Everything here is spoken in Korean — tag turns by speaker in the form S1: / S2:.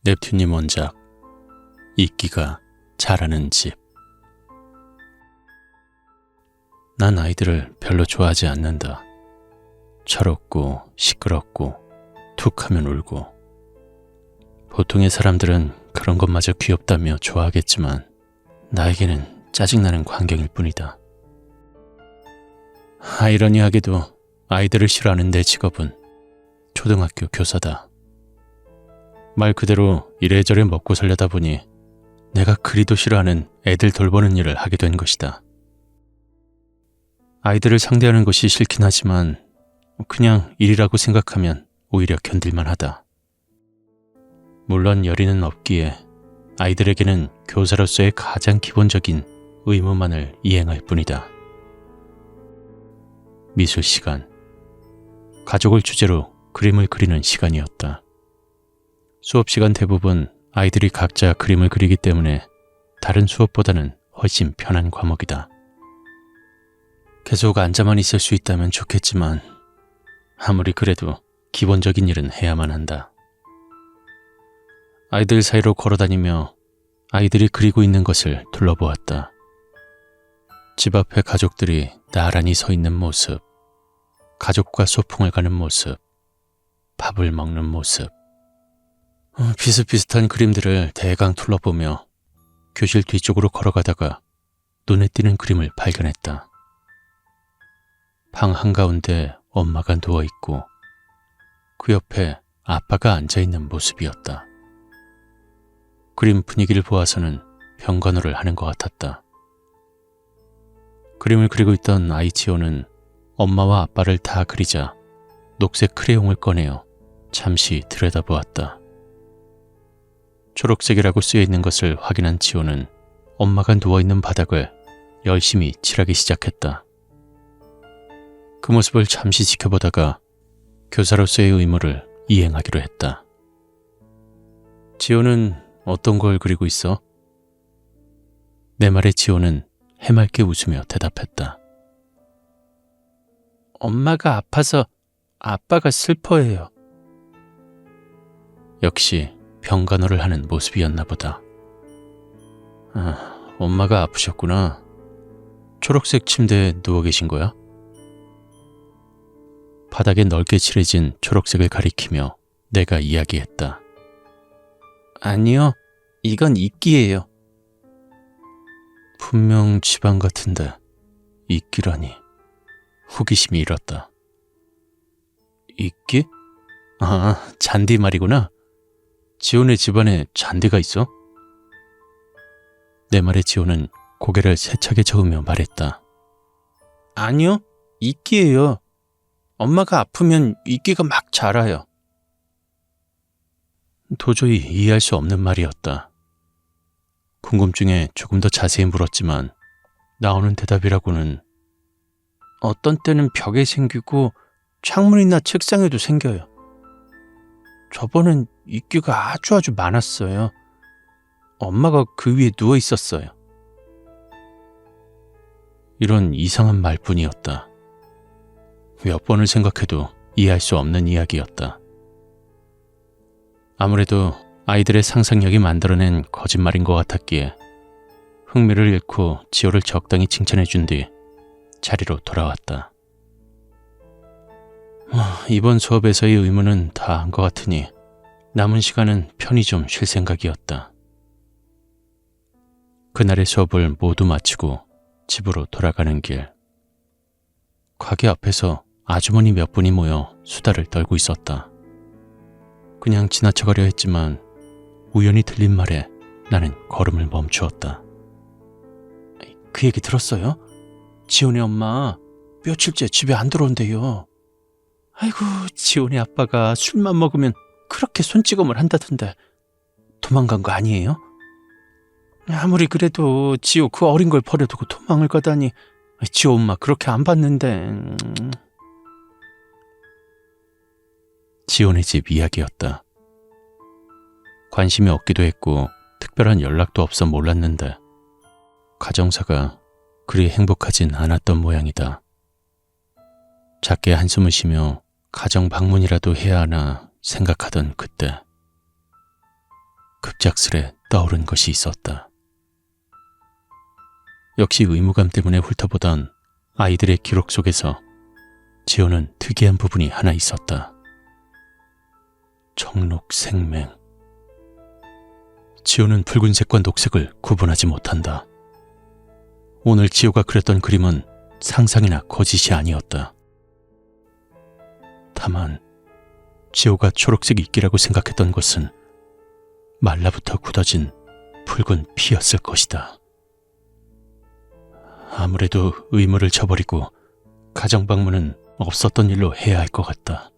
S1: 넵튠님 원작 이끼가 자라는 집. 난 아이들을 별로 좋아하지 않는다. 철없고 시끄럽고 툭하면 울고. 보통의 사람들은 그런 것마저 귀엽다며 좋아하겠지만 나에게는 짜증나는 광경일 뿐이다. 아이러니하게도 아이들을 싫어하는 내 직업은 초등학교 교사다. 말 그대로 이래저래 먹고 살려다 보니 내가 그리도 싫어하는 애들 돌보는 일을 하게 된 것이다. 아이들을 상대하는 것이 싫긴 하지만 그냥 일이라고 생각하면 오히려 견딜만 하다. 물론 열의는 없기에 아이들에게는 교사로서의 가장 기본적인 의무만을 이행할 뿐이다. 미술 시간. 가족을 주제로 그림을 그리는 시간이었다. 수업 시간 대부분 아이들이 각자 그림을 그리기 때문에 다른 수업보다는 훨씬 편한 과목이다. 계속 앉아만 있을 수 있다면 좋겠지만 아무리 그래도 기본적인 일은 해야만 한다. 아이들 사이로 걸어다니며 아이들이 그리고 있는 것을 둘러보았다. 집 앞에 가족들이 나란히 서 있는 모습, 가족과 소풍을 가는 모습, 밥을 먹는 모습. 비슷비슷한 그림들을 대강 둘러보며 교실 뒤쪽으로 걸어가다가 눈에 띄는 그림을 발견했다. 방 한가운데 엄마가 누워있고 그 옆에 아빠가 앉아있는 모습이었다. 그림 분위기를 보아서는 병간호를 하는 것 같았다. 그림을 그리고 있던 아이 지호는 엄마와 아빠를 다 그리자 녹색 크레용을 꺼내어 잠시 들여다보았다. 초록색이라고 쓰여있는 것을 확인한 지호는 엄마가 누워있는 바닥을 열심히 칠하기 시작했다. 그 모습을 잠시 지켜보다가 교사로서의 의무를 이행하기로 했다. 지호는 어떤 걸 그리고 있어? 내 말에 지호는 해맑게 웃으며 대답했다. 엄마가 아파서 아빠가 슬퍼해요. 역시 병간호를 하는 모습이었나 보다. 엄마가 아프셨구나. 초록색 침대에 누워 계신 거야? 바닥에 넓게 칠해진 초록색을 가리키며 내가 이야기했다. 아니요, 이건 이끼예요. 분명 집안 같은데 이끼라니. 호기심이 일었다. 이끼? 잔디 말이구나. 지호네 집안에 잔디가 있어? 내 말에 지호는 고개를 세차게 저으며 말했다. 아니요, 이끼예요. 엄마가 아프면 이끼가 막 자라요. 도저히 이해할 수 없는 말이었다. 궁금증에 조금 더 자세히 물었지만 나오는 대답이라고는 어떤 때는 벽에 생기고 창문이나 책상에도 생겨요. 저번엔 이끼가 아주 많았어요. 엄마가 그 위에 누워 있었어요. 이런 이상한 말뿐이었다. 몇 번을 생각해도 이해할 수 없는 이야기였다. 아무래도 아이들의 상상력이 만들어낸 거짓말인 것 같았기에 흥미를 잃고 지호를 적당히 칭찬해 준 뒤 자리로 돌아왔다. 이번 수업에서의 의무는 다 한 것 같으니 남은 시간은 편히 좀 쉴 생각이었다. 그날의 수업을 모두 마치고 집으로 돌아가는 길. 가게 앞에서 아주머니 몇 분이 모여 수다를 떨고 있었다. 그냥 지나쳐가려 했지만 우연히 들린 말에 나는 걸음을 멈추었다. 그 얘기 들었어요? 지훈이 엄마 며칠째 집에 안 들어온대요. 아이고, 지훈이 아빠가 술만 먹으면 그렇게 손찌검을 한다던데 도망간 거 아니에요? 아무리 그래도 지호 그 어린 걸 버려두고 도망을 가다니. 지호 엄마 그렇게 안 봤는데. 지훈의 집 이야기였다. 관심이 없기도 했고 특별한 연락도 없어 몰랐는데 가정사가 그리 행복하진 않았던 모양이다. 작게 한숨을 쉬며 가정 방문이라도 해야 하나 생각하던 그때 급작스레 떠오른 것이 있었다. 역시 의무감 때문에 훑어보던 아이들의 기록 속에서 지호는 특이한 부분이 하나 있었다. 청록생맹. 지호는 붉은색과 녹색을 구분하지 못한다. 오늘 지호가 그렸던 그림은 상상이나 거짓이 아니었다. 다만 지호가 초록색 이끼라고 생각했던 것은 말라붙어 굳어진 붉은 피였을 것이다. 아무래도 의무를 저버리고 가정 방문은 없었던 일로 해야 할 것 같다.